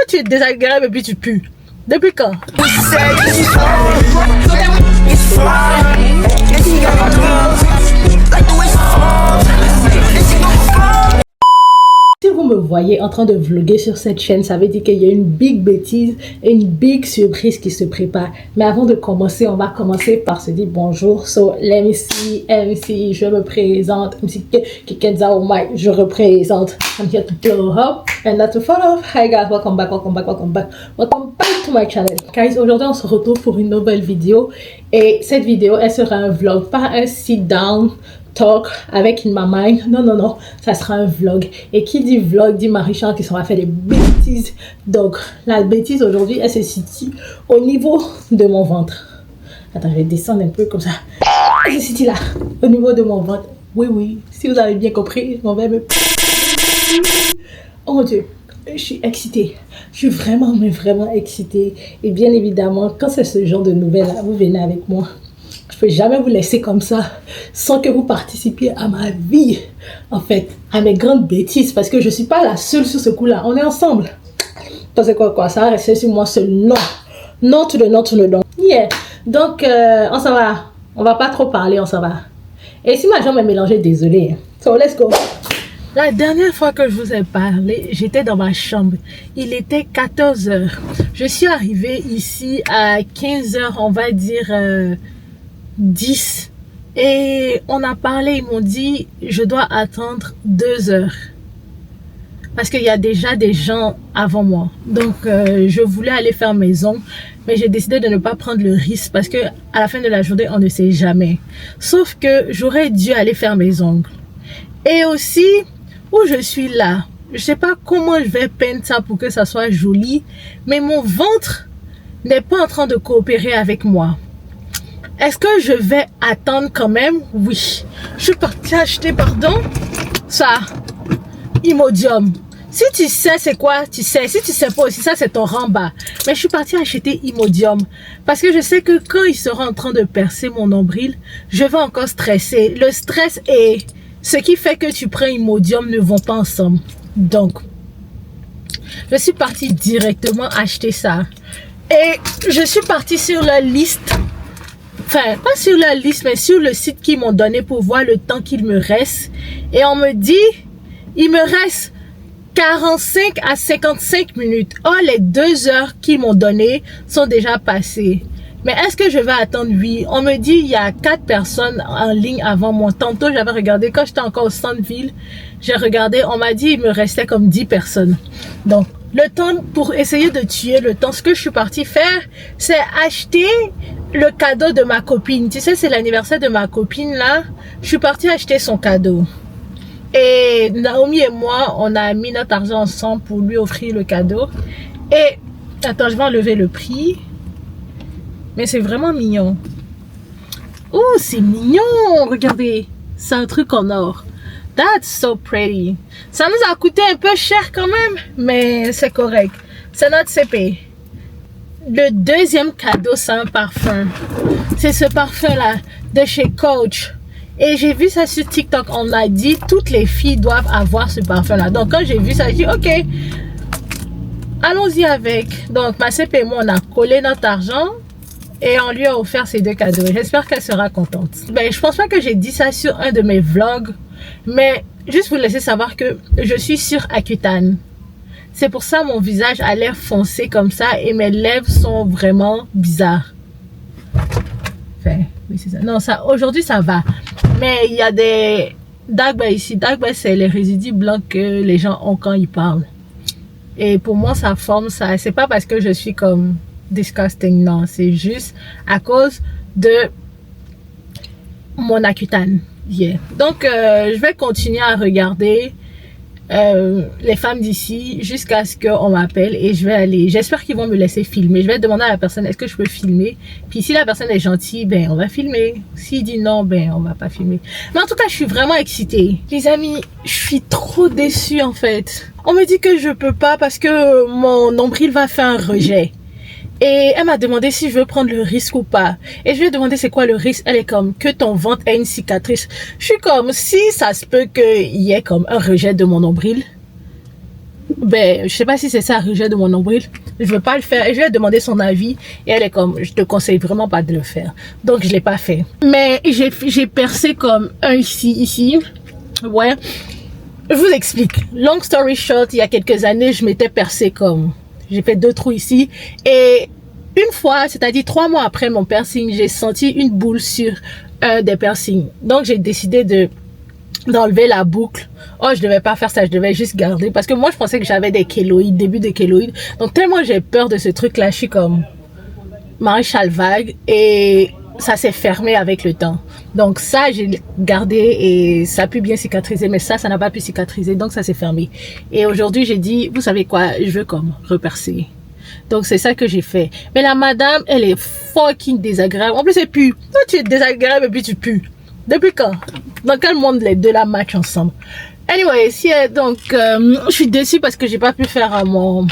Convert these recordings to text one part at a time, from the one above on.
tu es désagréable et puis tu pues? Depuis quand? Si vous me voyez en train de vlogger sur cette chaîne, ça veut dire qu'il y a une big bêtise et une big surprise qui se prépare. Mais avant de commencer, on va commencer par se dire bonjour. So, let me see, MC, je me présente. MC Kikenza Omai, je représente. I'm here to glow up and not to fall off. Hi guys, welcome back, welcome back, welcome back. Welcome back to my channel. Guys, aujourd'hui on se retrouve pour une nouvelle vidéo. Et cette vidéo, elle sera un vlog, pas un sit down talk avec une maman. Non, ça sera un vlog. Et qui dit vlog dit Marie-Charles qui s'en faire des bêtises. Donc, la bêtise aujourd'hui, elle se situe au niveau de mon ventre. Attends, je vais descendre un peu comme ça. Elle se situe là, au niveau de mon ventre. Oui, si vous avez bien compris, je m'en vais me... Oh mon Dieu, je suis excitée. Je suis vraiment excitée. Et bien évidemment, quand c'est ce genre de nouvelles-là, vous venez avec moi. Je ne peux jamais vous laisser comme ça sans que vous participiez à ma vie, en fait, à mes grandes bêtises, parce que je ne suis pas la seule sur ce coup-là. On est ensemble. C'est quoi, ça va rester sur moi seul. Non, tout le nom. Yeah. Donc, on s'en va. On va pas trop parler, on s'en va. Et si ma jambe est mélangée, désolé. So, let's go. La dernière fois que je vous ai parlé, j'étais dans ma chambre. Il était 14 h. Je suis arrivée ici à 15 h, on va dire 10. Et on a parlé, ils m'ont dit, je dois attendre 2 heures. Parce qu'il y a déjà des gens avant moi. Donc, je voulais aller faire mes ongles. Mais j'ai décidé de ne pas prendre le risque parce que à la fin de la journée, on ne sait jamais. Sauf que j'aurais dû aller faire mes ongles. Et aussi, où je suis là, je sais pas comment je vais peindre ça pour que ça soit joli, mais mon ventre n'est pas en train de coopérer avec moi. Est-ce que je vais attendre quand même? Oui. Je suis partie acheter, ça, Imodium. Si tu sais c'est quoi, tu sais. Si tu sais pas aussi, ça c'est ton ramba. Mais je suis partie acheter Imodium. Parce que je sais que quand il sera en train de percer mon nombril, je vais encore stresser. Le stress et ce qui fait que tu prends Imodium ne vont pas ensemble. Donc, je suis partie directement acheter ça. Et je suis partie sur la liste. Enfin, pas sur la liste, mais sur le site qu'ils m'ont donné pour voir le temps qu'il me reste. Et on me dit, il me reste 45 à 55 minutes. Oh, les 2 heures qu'ils m'ont donné sont déjà passées. Mais est-ce que je vais attendre? Oui. On me dit, il y a 4 personnes en ligne avant moi. Tantôt, j'avais regardé, quand j'étais encore au centre-ville, j'ai regardé, on m'a dit, il me restait comme 10 personnes. Donc, le temps, pour essayer de tuer le temps, ce que je suis partie faire, c'est acheter le cadeau de ma copine. Tu sais, c'est l'anniversaire de ma copine là. Je suis partie acheter son cadeau. Et Naomi et moi, on a mis notre argent ensemble pour lui offrir le cadeau. Et, attends, je vais enlever le prix. Mais c'est vraiment mignon. Oh, c'est mignon. Regardez, c'est un truc en or. That's so pretty. Ça nous a coûté un peu cher quand même, mais c'est correct. C'est notre CP. Le deuxième cadeau, c'est un parfum. C'est ce parfum-là, de chez Coach. Et j'ai vu ça sur TikTok. On m'a dit, toutes les filles doivent avoir ce parfum-là. Donc, quand j'ai vu ça, j'ai dit, ok, allons-y avec. Donc, ma CP et moi, on a collé notre argent. Et on lui a offert ces 2 cadeaux. J'espère qu'elle sera contente. Ben, je pense pas que j'ai dit ça sur un de mes vlogs. Mais juste vous laisser savoir que je suis sur Accutane. C'est pour ça mon visage a l'air foncé comme ça. Et mes lèvres sont vraiment bizarres. Enfin, oui c'est ça. Non, ça aujourd'hui ça va. Mais il y a des Dagba ici. Dagba c'est les résidus blancs que les gens ont quand ils parlent. Et pour moi ça forme ça. C'est pas parce que je suis comme... disgusting, non, c'est juste à cause de mon Accutane. Yeah. Donc je vais continuer à regarder les femmes d'ici jusqu'à ce qu'on m'appelle et je vais aller, j'espère qu'ils vont me laisser filmer. Je vais demander à la personne est-ce que je peux filmer, puis si la personne est gentille, ben on va filmer. S'il dit non, ben on va pas filmer. Mais en tout cas je suis vraiment excitée les amis. Je suis trop déçue en fait. On me dit que je peux pas parce que mon nombril va faire un rejet. Et elle m'a demandé si je veux prendre le risque ou pas. Et je lui ai demandé c'est quoi le risque. Elle est comme que ton ventre ait une cicatrice. Je suis comme si ça se peut qu'il y ait comme un rejet de mon nombril. Ben, je sais pas si c'est ça, rejet de mon nombril. Je veux pas le faire. Et je lui ai demandé son avis. Et elle est comme, je te conseille vraiment pas de le faire. Donc, je l'ai pas fait. Mais j'ai percé comme un ici. Ouais. Je vous explique. Long story short, il y a quelques années, je m'étais percé comme, j'ai fait 2 trous ici. Et une fois, c'est-à-dire 3 mois après mon piercing, j'ai senti une boule sur un des piercings. Donc, j'ai décidé d'enlever la boucle. Oh, je devais pas faire ça, je devais juste garder. Parce que moi, je pensais que j'avais des kéloïdes, début de kéloïdes. Donc, tellement j'ai peur de ce truc-là, je suis comme maréchal vague. Et ça s'est fermé avec le temps. Donc, ça, j'ai gardé et ça a pu bien cicatriser. Mais ça n'a pas pu cicatriser. Donc, ça s'est fermé. Et aujourd'hui, j'ai dit, vous savez quoi, je veux comme repercer. Donc, c'est ça que j'ai fait. Mais la madame, elle est fucking désagréable. En plus, elle pue. Toi, tu es désagréable et puis tu pues. Depuis quand? Dans quel monde les deux là matchent ensemble? Anyway, donc, je suis déçue parce que j'ai pas pu faire mon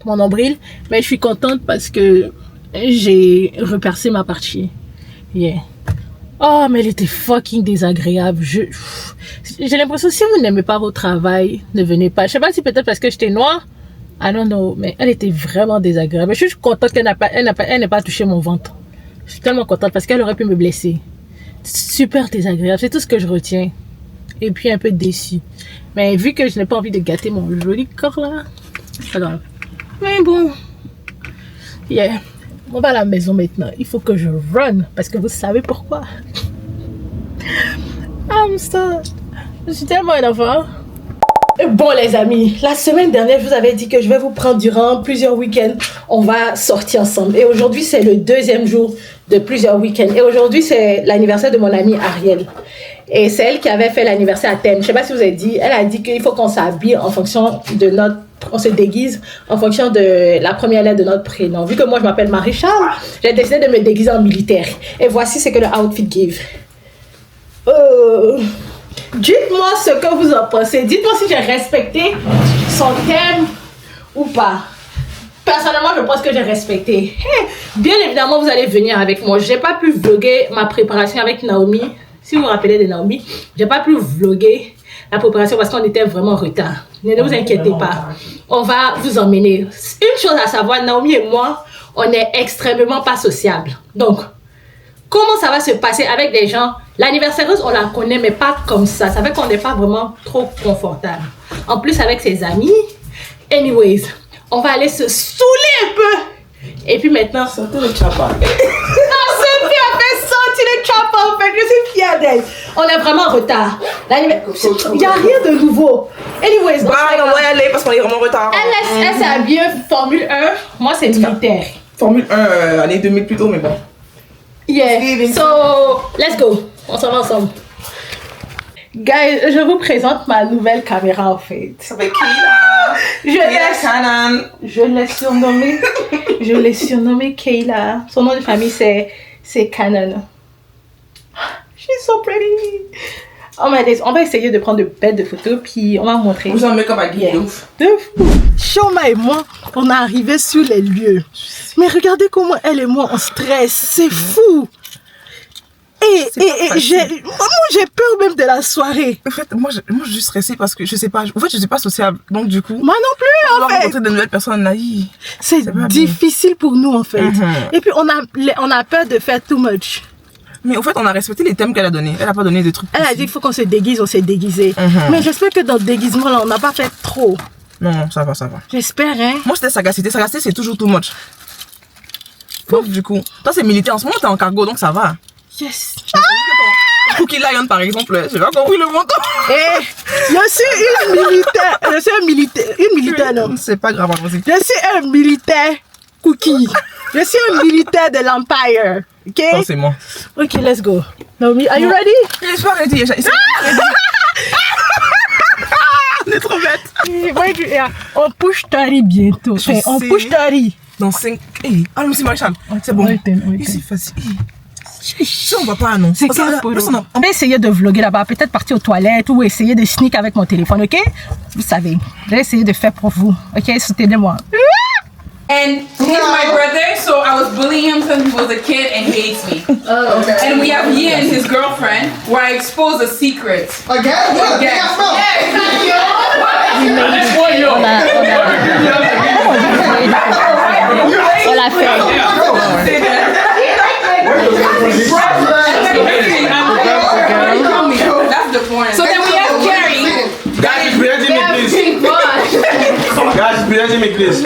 nombril. Mais je suis contente parce que j'ai repercé ma partie. Yeah. Oh, mais elle était fucking désagréable. J'ai l'impression que si vous n'aimez pas votre travail, ne venez pas. Je sais pas si peut-être parce que j'étais noire. I don't know, mais elle était vraiment désagréable. Je suis contente qu'elle n'ait pas touché mon ventre. Je suis tellement contente parce qu'elle aurait pu me blesser. Super désagréable, c'est tout ce que je retiens. Et puis un peu déçue. Mais vu que je n'ai pas envie de gâter mon joli corps là, c'est pas grave. Mais bon, yeah. On va à la maison maintenant. Il faut que je run parce que vous savez pourquoi. Je suis tellement énervée. Bon les amis, la semaine dernière, je vous avais dit que je vais vous prendre durant plusieurs week-ends. On va sortir ensemble. Et aujourd'hui, c'est le 2e jour de plusieurs week-ends. Et aujourd'hui, c'est l'anniversaire de mon amie Ariel. Et c'est elle qui avait fait l'anniversaire à thème. Je sais pas si vous avez dit. Elle a dit qu'il faut qu'on s'habille en fonction de notre... On se déguise en fonction de la première lettre de notre prénom. Vu que moi, je m'appelle Marie-Charles, j'ai décidé de me déguiser en militaire. Et voici ce que le outfit give. Dites-moi ce que vous en pensez. Dites-moi si j'ai respecté son thème ou pas. Personnellement, je pense que j'ai respecté. Bien évidemment, vous allez venir avec moi. J'ai pas pu vlogger ma préparation avec Naomi. Si vous vous rappelez de Naomi, j'ai pas pu vlogger la préparation parce qu'on était vraiment en retard. Ne vous inquiétez pas. On va vous emmener. Une chose à savoir, Naomi et moi, on est extrêmement pas sociables. Donc, comment ça va se passer avec des gens? L'anniversaireuse, on la connaît, mais pas comme ça. Ça fait qu'on n'est pas vraiment trop confortable. En plus, avec ses amis. Anyways, on va aller se saouler un peu. Et puis maintenant... Sortez le chapa. Non, c'est bien fait sortir le chapa, en fait. Je suis fière d'elle. On est vraiment en retard. Il n'y a rien de nouveau. Anyways, Bah, on va y aller parce qu'on est vraiment en retard. Elle s'est habillée Formule 1. Moi, c'est militaire. Formule 1, année 2000 plutôt, mais bon. Yeah, so let's go. On s'en va ensemble. Guys, je vous présente ma nouvelle caméra en fait. Ça fait Kayla. Je l'ai surnommée Kayla. Son nom de famille c'est Canon. She's so pretty. Oh my days, on va essayer de prendre de belles photos puis on va vous montrer. Vous en mettez comme à Guy de ouf. De fou. Shoma et moi, on est arrivés sur les lieux. Mais regardez comment elle et moi on stresse, c'est fou. Et j'ai peur même de la soirée. En fait, moi je suis stressée parce que je sais pas, en fait je suis pas sociable. Donc du coup, moi non plus en fait. Rencontrer de nouvelles personnes là, c'est difficile pour nous en fait. Et puis on a peur de faire too much. Mais au fait, on a respecté les thèmes qu'elle a donnés. Elle a pas donné de trucs. Elle a dit qu'il faut qu'on se déguise, on s'est déguisé. Mais j'espère que dans le déguisement là, on n'a pas fait trop. Non, ça va. J'espère, hein. Moi, c'était sagacité. Sagacité, c'est toujours too much. Donc, du coup, toi, c'est militaire. En ce moment, t'es en cargo, donc ça va. Yes. Cookie Lion, par exemple, j'ai pas compris le montant. Je suis un militaire, non. C'est pas grave, allons-y. Je suis un militaire Cookie. Je suis un militaire de l'Empire. Ok? Non, c'est moi. Ok, let's go. Naomi, are you ready? Je suis pas ready. On est trop bête. On push Tari bientôt. On push Tari. Dans 5... Ah non, c'est Maréchal. C'est bon. C'est facile. Si on va pas, non. C'est on va essayer de vlogger là-bas. Peut-être partir aux toilettes ou essayer de sneak avec mon téléphone, ok? Vous savez. Je vais essayer de faire pour vous. Ok? Soutenez-moi. And he's my brother, so I was bullying him since he was a kid and he hates me. Oh, okay. And we have Ian, his girlfriend, where I expose a secret. Again? Again. Yeah, On l'a fait. That's the point. So then we have Carrie. Guys, presenting me, please. Guys, presenting me, please.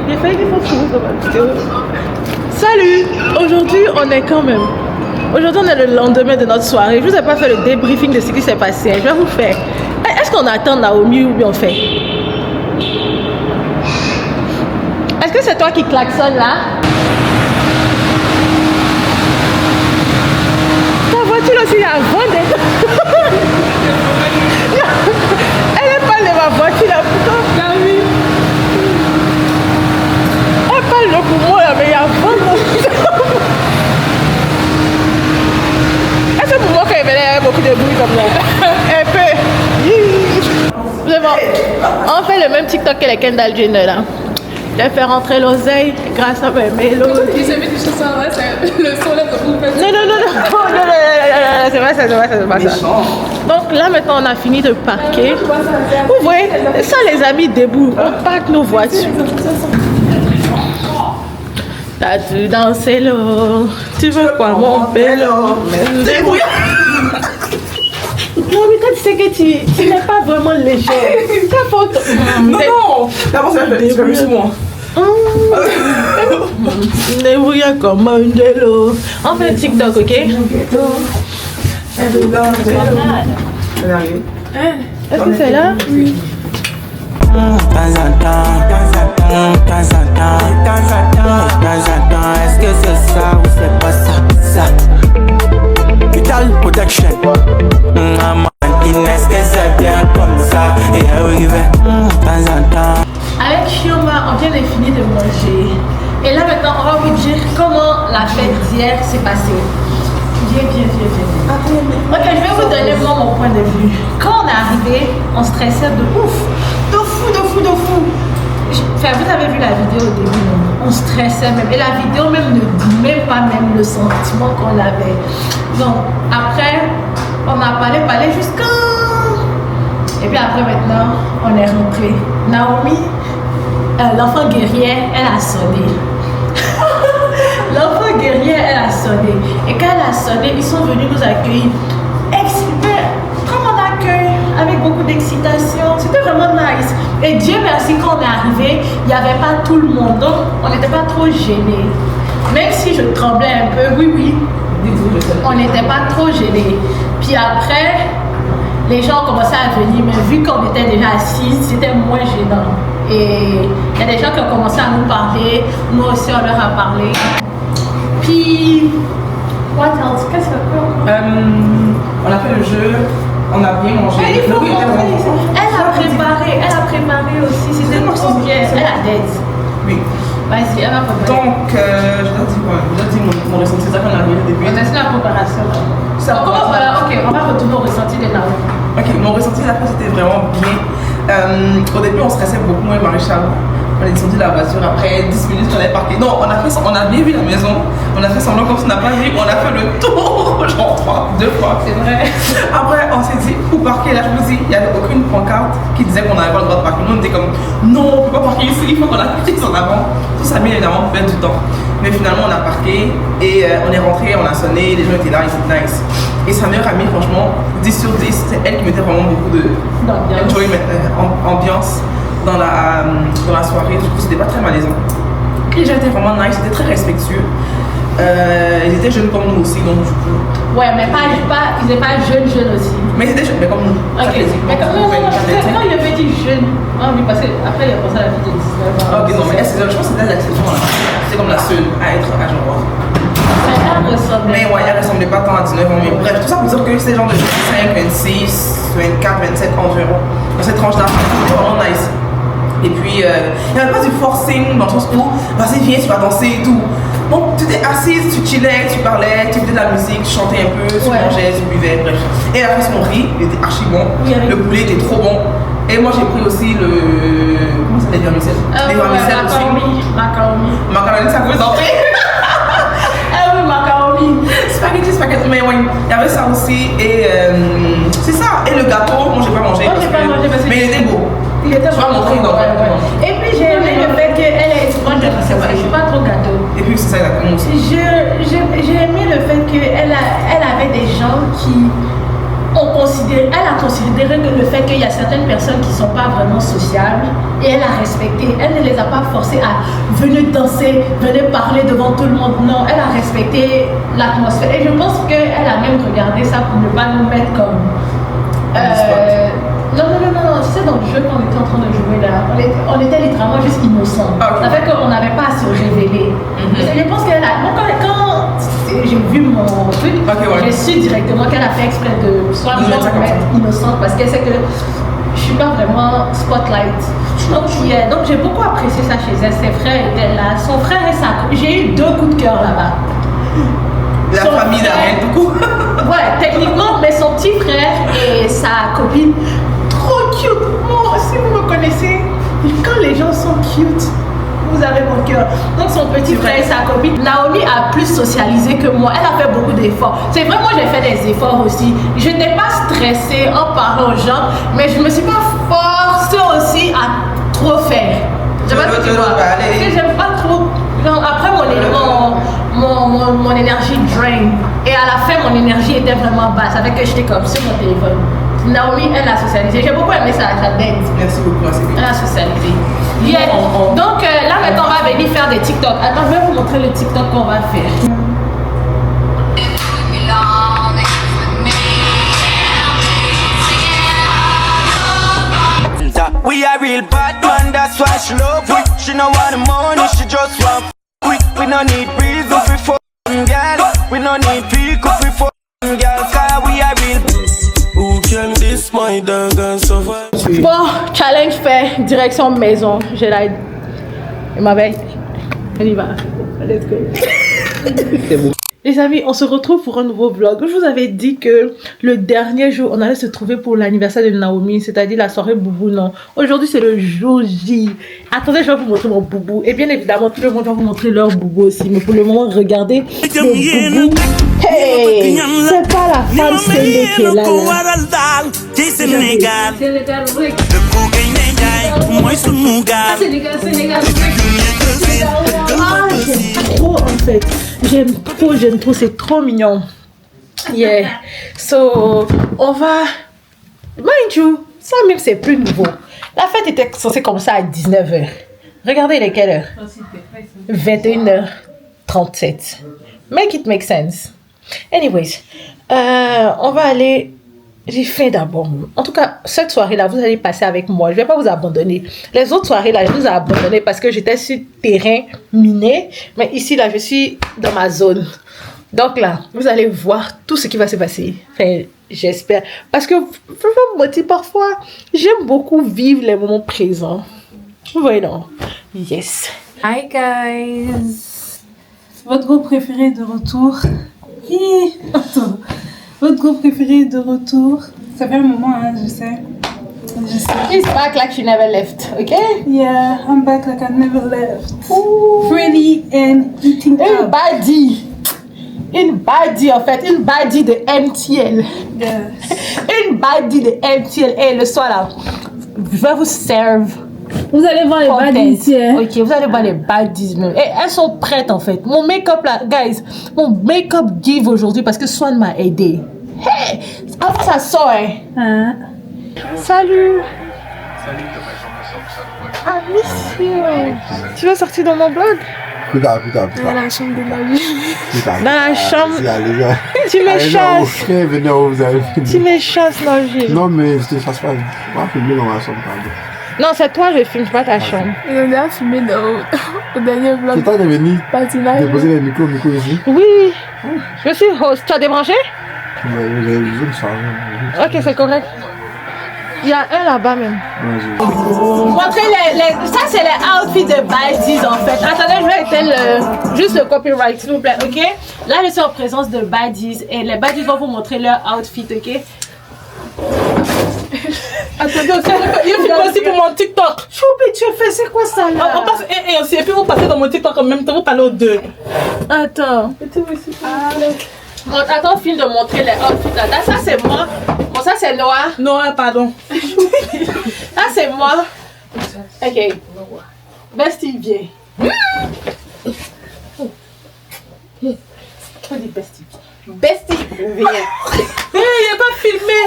J'ai failli qu'il faut que je vous dans ma vidéo. Salut! Aujourd'hui, on est quand même. Aujourd'hui, on est le lendemain de notre soirée. Je vous ai pas fait le débriefing de ce qui s'est passé. Je vais vous faire. Est-ce qu'on attend Naomi ou bien on fait? Est-ce que c'est toi qui klaxonne là? Ta voiture aussi, il y a un vent dedans. Elle est pas de ma voiture là, putain. Elle parle de pour moi là, mais il y a un vent dedans. Est-ce que pour moi quand il y avait beaucoup de bruit comme ça? Un peu. Vraiment. On fait le même TikTok que les Kendall Jenner là. Je vais faire rentrer l'oseille grâce à mes mélodies. Ils avaient des chansons là, c'est le son là de vous. Non, c'est pas ça. Donc là maintenant on a fini de parquer. Vous voyez, ça les amis debout, on parque nos voitures. T'as-tu dansé l'eau? Tu veux quoi mon pélo? Non mais quand tu sais que tu n'es pas vraiment léger, ta faute. Non, d'abord c'est plus souvent. Débrouille comme un délo. On fait TikTok, ok? Est-ce que c'est là? Oui. Est-ce que c'est ça ou c'est pas ça? Vital Protection. Est-ce que c'est bien comme ça? Et arrivé de temps en temps. Avec Chioma, on vient de finir de manger. Et là maintenant, on va vous dire comment la fête d'hier s'est passée. Viens. Ok, je vais vous donner moi mon point de vue. Quand on est arrivé, on stressait de ouf. De fou. Enfin, vous avez vu la vidéo au début, on stressait même. Et la vidéo même ne dit même pas même le sentiment qu'on avait. Donc, après, on a parlé jusqu'à... Et puis après maintenant, on est rentré. Naomi, l'enfant guerrière, elle a sonné. L'enfant guerrière, elle a sonné. Et quand elle a sonné, ils sont venus nous accueillir. Comme on accueille, avec beaucoup d'excitation. C'était vraiment nice. Et Dieu merci, quand on est arrivé, il n'y avait pas tout le monde. Donc, on n'était pas trop gênés. Même si je tremblais un peu, oui. On n'était pas trop gênés. Puis après, les gens ont commencé à venir, mais vu qu'on était déjà assis, c'était moins gênant. Et il y a des gens qui ont commencé à nous parler, nous aussi on leur a parlé. Puis, what else? Qu'est-ce qu'on a fait? On a fait le jeu, on a bien mangé. Elle a préparé aussi, c'était trop bien. Elle a d'aide. Oui. Vas-y, elle va préparer. Donc, je dois dire quoi? Je dois dire mon ressenti, c'est ça qu'on a vu au début. On a fait la préparation. Ok, on va retourner au ressenti de Naomi. Ok, mon ressenti la fois c'était vraiment bien. Au début on stressait beaucoup, moi et Maréchal. On est descendu de la voiture après 10 minutes qu'on avait parqué. Non, on a bien vu la maison. On a fait semblant comme si on n'a pas vu. On a fait le tour, genre 2 fois. C'est vrai. Après on s'est dit, où parquer là? Je me dis, il n'y avait aucune pancarte qui disait qu'on n'avait pas le droit de parquer. Nous on était comme, non, on ne peut pas parquer ici, il faut qu'on la puisse en avant. Tout ça met évidemment du temps. Mais finalement on a parqué et on est rentré, on a sonné, les gens étaient là, c'était nice. Et sa meilleure amie, franchement, 10 sur 10, c'est elle qui mettait vraiment beaucoup d'ambiance dans la soirée. Du coup, c'était pas très malaisant. Les gens étaient vraiment nice, c'était très respectueux. Ils étaient jeunes comme nous aussi, donc du coup. Ouais, mais ils n'étaient pas jeunes aussi. Mais ils étaient jeunes, mais comme nous. Ok, mais comme non, il avait dit jeune. Ah oui, parce qu'après il a pensé à la fille de 19 ans. Ok, non, mais je pense que c'était l'exception. C'était comme la seule à être à genre. Mais ouais, elle ressemblait pas tant à 19 ans. Mais bref, tout ça pour dire que c'est genre de 25, 26, 24, 27 environ. Dans cette tranche d'âge, c'était vraiment nice. Et puis, il n'y avait pas du forcing dans le sens où, vas-y, viens, tu vas danser et tout. Donc, tu étais assise, tu chillais, tu parlais, tu écoutais de la musique, tu chantais un peu, tu mangeais, tu buvais, bref. Et après, son riz, il était archi bon. Le poulet était trop bon. Et moi, j'ai pris aussi le. Comment ça s'appelle, les vermicelles? Les vermicelles aussi. Macaroni. Macaroni, ça vous entrer. spaghetti, mais ouais, il y avait ça aussi. Et c'est ça. Et le gâteau, moi j'ai pas mangé. Mais il était beau. Il était vraiment bon. Et puis j'ai aimé le fait qu'elle est bonne de recevoir. Je suis pas trop gâteau. Et puis c'est ça, exactement aussi. J'ai aimé le fait qu'elle avait des gens qui elle a considéré le fait qu'il y a certaines personnes qui ne sont pas vraiment sociables et elle a respecté. Elle ne les a pas forcées à venir danser, venir parler devant tout le monde. Non, elle a respecté l'atmosphère. Et je pense qu'elle a même regardé ça pour ne pas nous mettre comme... Non. Tu sais, dans le jeu qu'on était en train de jouer là, on était littéralement juste innocents. Ça fait qu'on n'avait pas à se révéler. Je pense qu'elle a... Quand j'ai vu mon truc, j'ai su directement qu'elle a fait exprès de soit me mettre innocente parce qu'elle sait que je suis pas vraiment spotlight. Donc j'ai beaucoup apprécié ça chez elle. Ses frères étaient là. Son frère et j'ai eu 2 coups de cœur là-bas. La famille d'Ariel, du coup. Ouais, techniquement, mais son petit frère et sa copine, trop cute. Moi, si vous me connaissez, quand les gens sont cute, vous avez mon cœur. Donc son petit frère et sa copine, Naomi a plus socialisé que moi. Elle a fait beaucoup d'efforts. C'est vrai, moi j'ai fait des efforts aussi. Je n'étais pas stressée en parlant aux gens, mais je me suis pas forcée aussi à trop faire. Je sais pas si tu vois. Parce que j'aime pas trop. Genre, après mon énergie drain. Et à la fin, mon énergie était vraiment basse. Avec que j'étais comme sur mon téléphone. Naomi, elle a socialisé. J'ai beaucoup aimé ça, sa date. Merci beaucoup, c'est bien. Elle a socialisé. Yeah. Donc là, maintenant, on va venir faire des TikTok. Attends, je vais vous montrer le TikTok qu'on va faire. We are real bad man, that's why she love we. She no want the money, she just want quick. We no need reason for girl. We no need people for girl, cause we are real. Who can this my dog and survive? Bon, challenge fait, direction maison. J'ai la... Il m'avait... On y va. Let's go. C'est bon. Les amis, on se retrouve pour un nouveau vlog. Je vous avais dit que le dernier jour, on allait se trouver pour l'anniversaire de Naomi, c'est-à-dire la soirée boubou, non. Aujourd'hui, c'est le jour J. Attendez, je vais vous montrer mon boubou. Et bien évidemment, tout le monde va vous montrer leur boubou aussi. Mais pour le moment, regardez le boubou. Hey! C'est pas la femme Célé qui est là. Ah, j'aime trop en fait. J'aime trop, c'est trop mignon. Yeah. So, on va... Mind you, ça même c'est plus nouveau. La fête était censée commencer à 19h. Regardez il est quelle heure? 21h37. Make it make sense. Anyways, on va aller... J'ai faim d'abord. En tout cas, cette soirée-là, vous allez passer avec moi. Je ne vais pas vous abandonner. Les autres soirées-là, je vous ai abandonné parce que j'étais sur terrain miné. Mais ici, là, je suis dans ma zone. Donc là, vous allez voir tout ce qui va se passer. Enfin, j'espère. Parce que, je parfois, j'aime beaucoup vivre les moments présents. Vous voyez, non? Yes. Hi, guys. Votre groupe préféré est de retour. Attends. Votre groupe préféré est de retour. Ça fait un moment, hein, je sais. She's back like she never left, okay? Yeah, I'm back like I never left. Ooh. Pretty and eating Une up. baddie. Une baddie, en fait. Une baddie de MTL. Yes. Une baddie de MTL. Et le soir, là, je vais vous servir. Vous allez voir les baddies, hein? Ok, vous allez voir les baddies même. Et elles sont prêtes en fait. Mon make-up là, guys, mon make-up give aujourd'hui parce que Swan m'a aidé. Hey, ça sort, hein? Hein? Salut. Ah, monsieur. Tu veux sortir dans mon blog? Plus tard. Dans la chambre de la vie. Dans la chambre. Allez, là. Tu me chasses. Venez où vous avez fini. Tu me chasses, non, Gilles. Non, mais je te fasse pas. On va filmer dans ma chambre, pardon. Non, c'est toi, je filme pas ta chambre. Et on a filmé au dernier vlog. C'est toi de venir Patinage. déposer les micros ici. Oui. Je suis host. Tu as débranché? J'avais besoin de charger. Ok, c'est correct. Il y a un là-bas même. Ouais, Montrez ça c'est les outfits de Baddies en fait. Attendez, je vais éteindre juste le copyright s'il vous plaît, ok? Là je suis en présence de Baddies et les Baddies vont vous montrer leur outfit, ok? Attendez, il faut aussi pour mon TikTok. Choupi, tu fais, c'est quoi ça là? On passe, et aussi, et puis vous passez dans mon TikTok en même temps, vous parlez aux deux. Attends. Attends, film de montrer les outfits là. Ça c'est moi. Bon, ça c'est noir. Noah, pardon. Ça c'est moi. Ok. Bestie, viens. Faut dire Bestie. Bestie, viens. Il n'est pas filmé.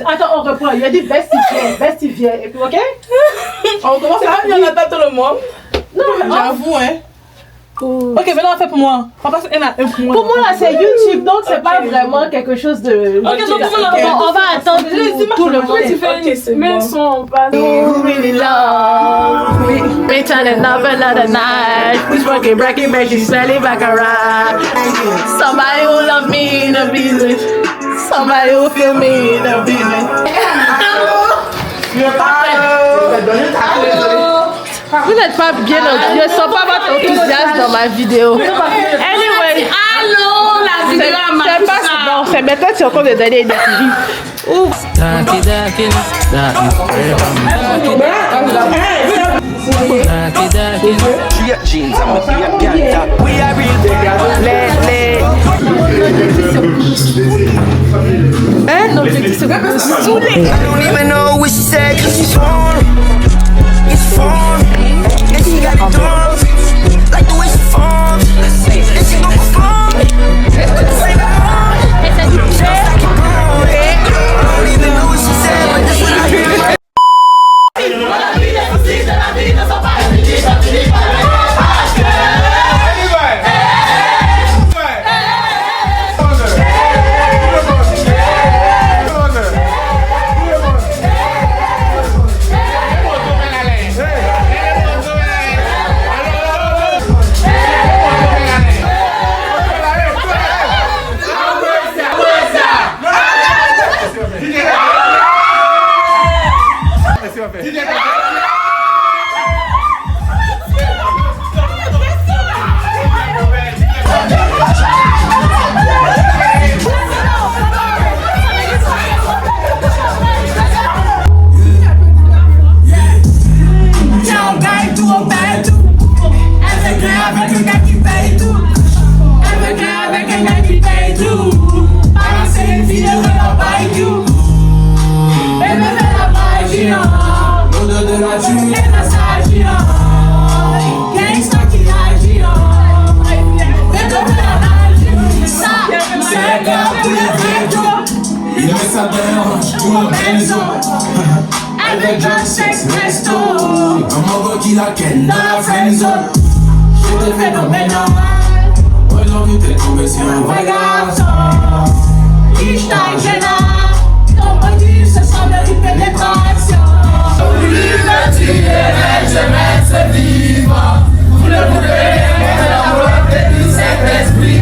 Attends, on reprend. Il a dit Bestie, viens. Bestie, viens. Et puis, ok? On commence à il y en a pas tout le monde. Non, mais j'avoue, hein. Ok, maintenant on fait pour moi. On passe un pour moi. Pour moi, là, c'est YouTube, donc c'est pas vraiment quelque chose de. Ok, donc on va attendre tout le monde. Tu fais même son, on passe. Really love me. Been trying another night. We smoking, breaking, making, smelling back around. Somebody who love me in the business. Somebody who feel me in the business. Vous n'êtes pas bien, je ne sens pas votre enthousiasme dans ma vidéo. Anyway, Allô, la vidéo a c'est pas bon, c'est maintenant que tu es en train de donner une énergie. Straight jeans, I'm a straight girl. We are real Hein? L'objectif c'est de me saouler. I don't even know what she said, cause it's fun. It's fun. And she got thumbs. Like the way she forms. And she gon' perform. Say the wrong. Just like a bone. I don't even know what she said, but that's what I heard. Avec un sexe resto, un mogo qui la ken dans la friendzone. J'étais phénoménal, aujourd'hui t'es tombé sur un vrai garçon. Ich t'en gêne, ton body se semble une pénétration. Liberty, c'est vivant. Vous le voulez, mais l'amour est du Saint-Esprit.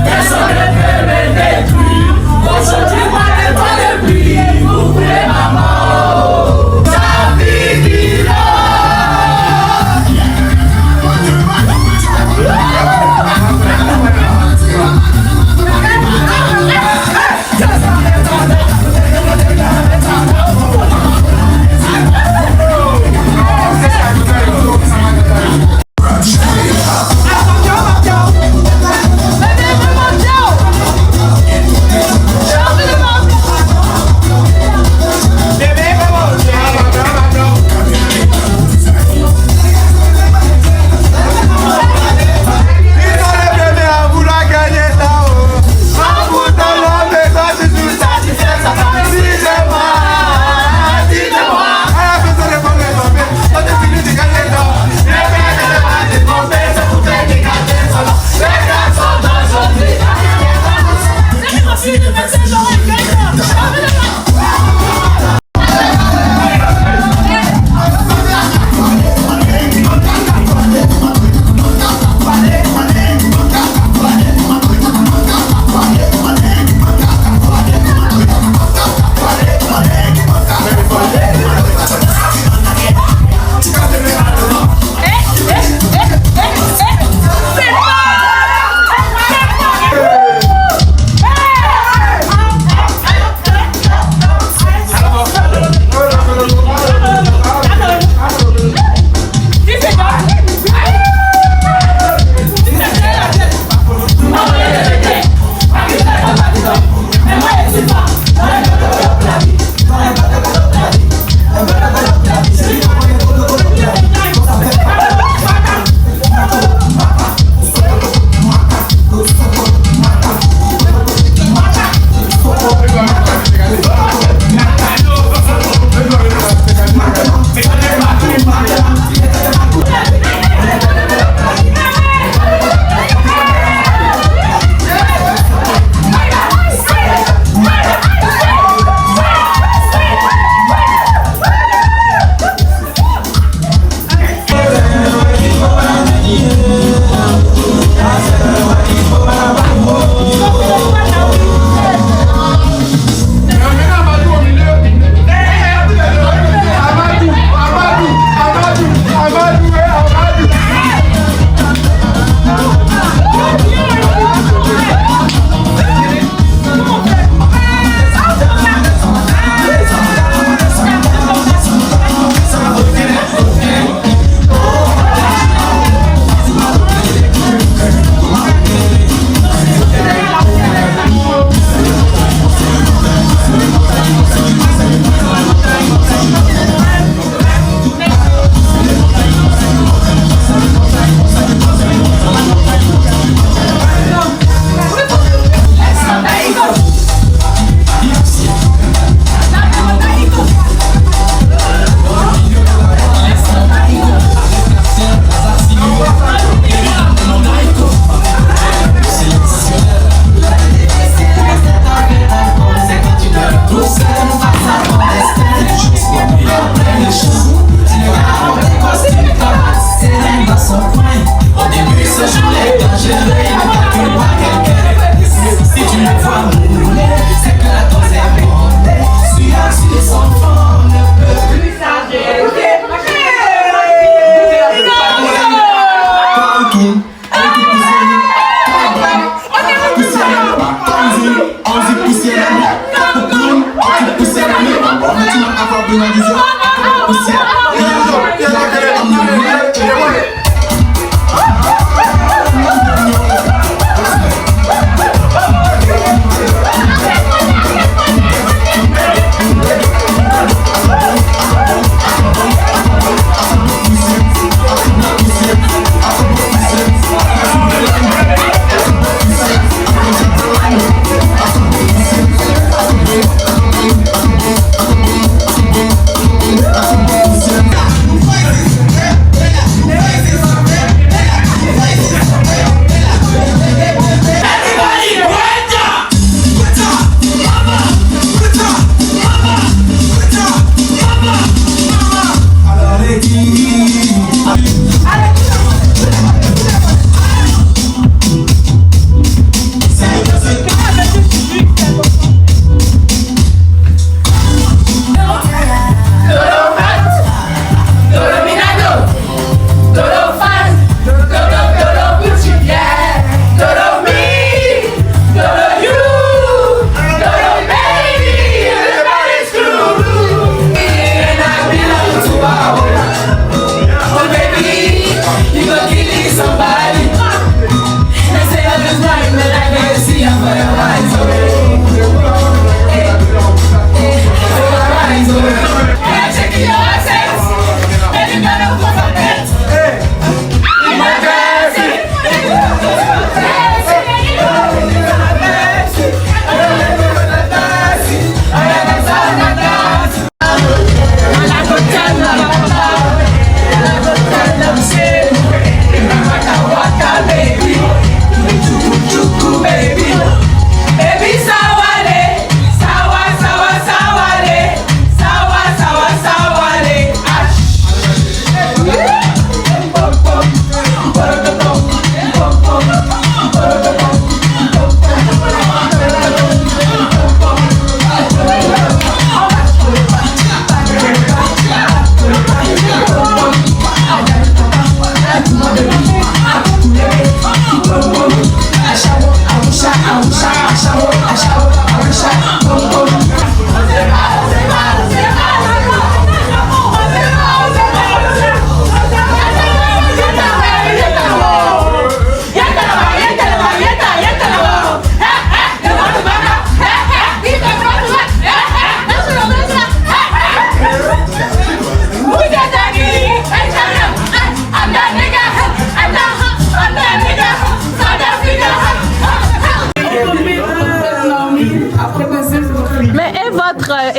Personne ne peut me détruire.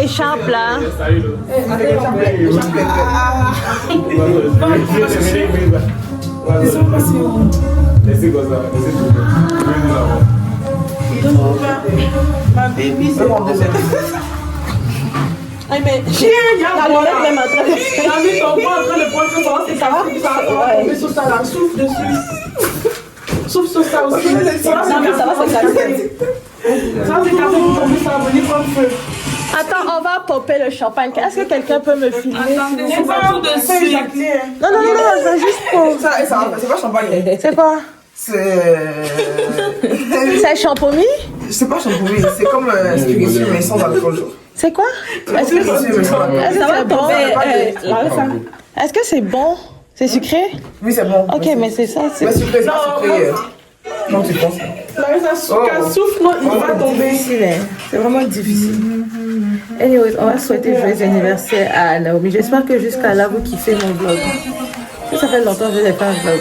écharpe là. Ma baby, c'est mon deuxième. Ah mais la lunette même en train de faire. T'as vu ton poids en train de prendre ça, ça va tomber sur ça là, souffle dessus. Souffle sur ça aussi. Ça va, c'est cassé. Ça va, c'est cassé pour tomber, ça va venir prendre feu. Attends, on va popper le champagne. Est-ce que quelqu'un peut me filmer? C'est pas tout dessus. Non, c'est juste pour... C'est pas champagne. C'est quoi? C'est champomis? C'est pas champomis, c'est comme spiritueux mais sans alcool. C'est quoi? Est-ce que c'est bon? Est-ce que c'est bon? C'est sucré? Oui, c'est bon. Ok, mais c'est ça. Mais sucré, c'est pas sucré. Non, tu penses? Ça souffle, non, il va tomber ici. C'est vraiment difficile. Anyways, on va souhaiter joyeux anniversaire à Naomi. J'espère que jusqu'à là, vous kiffez mon vlog. Ça fait longtemps que je n'ai pas un vlog.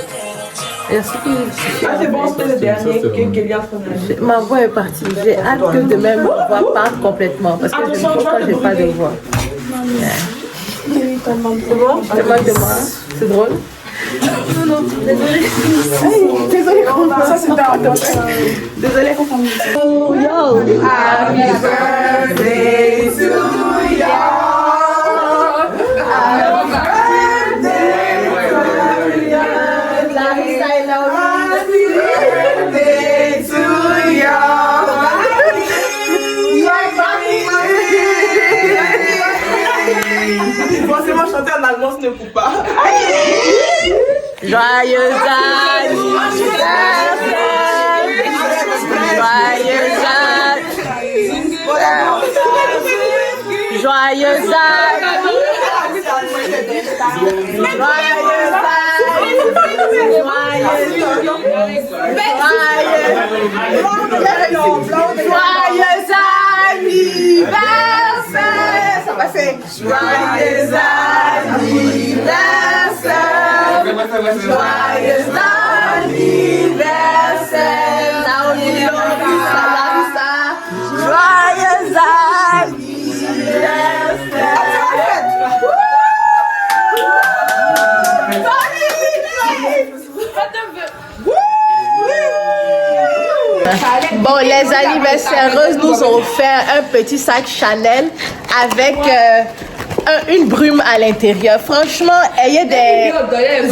C'est bon, c'était le dernier que ma voix est partie. J'ai hâte que demain ma voix parte complètement parce que je ne crois que je n'ai pas de voix. C'est bon? Je manque de moi. C'est drôle? Non, désolée. Désolée, ça c'était un top. Désolée, oh, yo! Happy birthday to you! Forcément, chanter en allemand, ce ne faut pas. Joyeux anniversaire! Joyeux Joyeux anniversaire! Ça passait. Joyeux anniversaire! Joyeux anniversaire! Naomi, joyeux Bon, les anniversaireuses nous ont offert un petit sac Chanel avec une brume à l'intérieur. Franchement, ayez des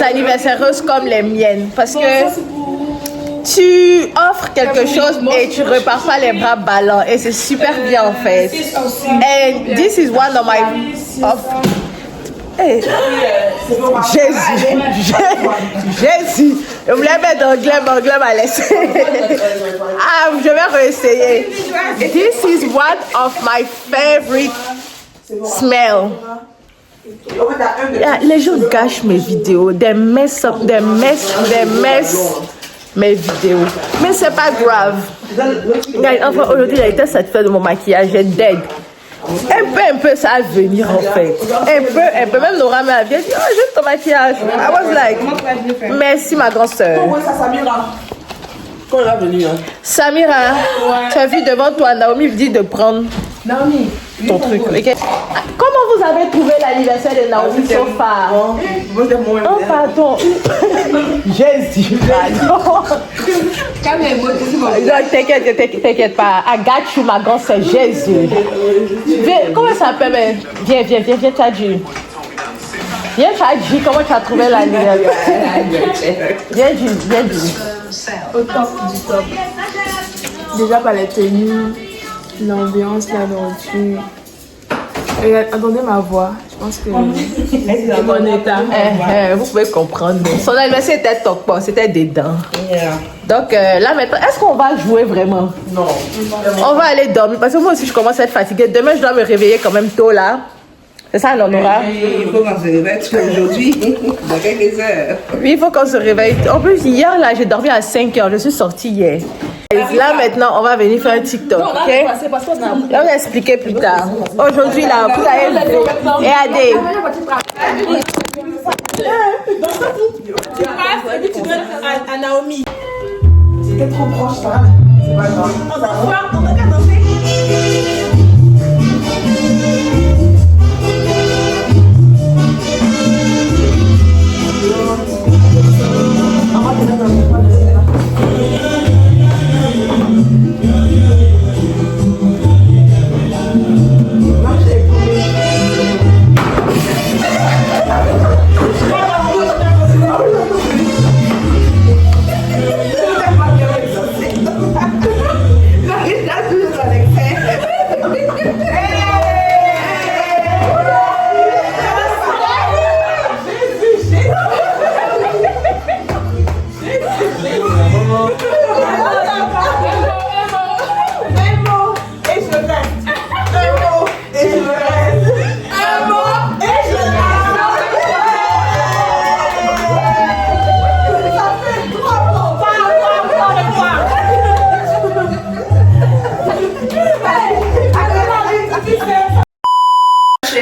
anniversaireuses comme les miennes parce que tu offres quelque chose et tu repars pas les bras ballants et c'est super bien en fait. And this is one of my Hey. Jésus, je voulais mettre d'anglais, mais anglais m'a laissé. Ah, je vais réessayer. This is one of my favorite smell. Yeah, les gens gâchent mes vidéos, they mess mes vidéos. Mais c'est pas grave. Enfin, aujourd'hui, j'ai été satisfaite de mon maquillage, j'ai dead. Un peu, ça va venir en fait. Un peu. Même Nora m'a dit, oh, j'aime ton maquillage. I was like, merci ma grande soeur. Quand elle est venue, hein? Samira, tu as vu devant toi, Naomi dit de prendre ton truc. Okay? Comment vous avez trouvé l'anniversaire de Naomi so far? Oh, pardon. Jésus, pardon. T'inquiète pas. I got you, ma grande soeur. Jésus. Comment ça s'appelle? Viens, Tadji. Viens, Tadji. Comment tu as trouvé l'anniversaire? Viens, Au top du top. Déjà par les tenues, l'ambiance, la nourriture. Et attendez ma voix, je pense que c'est en bon état. Vous pouvez comprendre. Son anniversaire était top, c'était dedans. Donc là maintenant, est-ce qu'on va jouer vraiment? Non. On va aller dormir parce que moi aussi je commence à être fatiguée. Demain je dois me réveiller quand même tôt là. C'est ça, Nora? Il faut qu'on se réveille aujourd'hui, dans quelques heures. Oui, il faut qu'on se réveille. En plus, hier, là, j'ai dormi à 5 h. Je suis sortie hier. Et là, maintenant, on va venir faire un TikTok, ok? Là, on va expliquer plus tard. Aujourd'hui, là, vous allez et Adé. Tu donnes à Naomi. C'était trop proche, ça. C'est pas grave. On va voir, on va danser.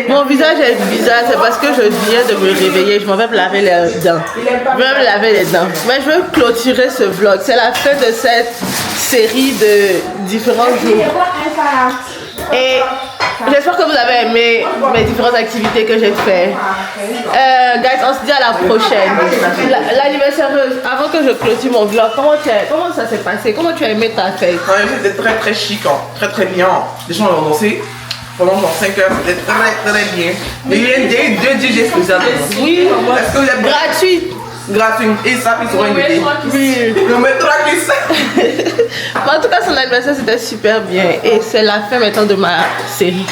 Mon visage est bizarre, c'est parce que je viens de me réveiller. Je m'en vais me laver les dents. Mais je veux clôturer ce vlog. C'est la fin de cette série de différents jours. Et j'espère que vous avez aimé mes différentes activités que j'ai faites. Guys, on se dit à la prochaine. L'anniversaire, avant que je clôture mon vlog, comment ça s'est passé? Comment tu as aimé ta fête? C'était très chic, très bien. Les gens ont dansé pendant genre 5 heures, c'était très bien. Il y a eu 2 DJ spéciales. Oui, est-ce que vous êtes gratuit. Et ça, ils seront invités. Oui, le mettra qui ça. En tout cas, son anniversaire c'était super bien. Et c'est la fin maintenant de ma série.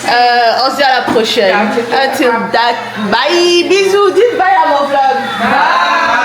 On se dit à la prochaine. Until that. Bye. Bisous. Dites bye à mon vlog. Bye.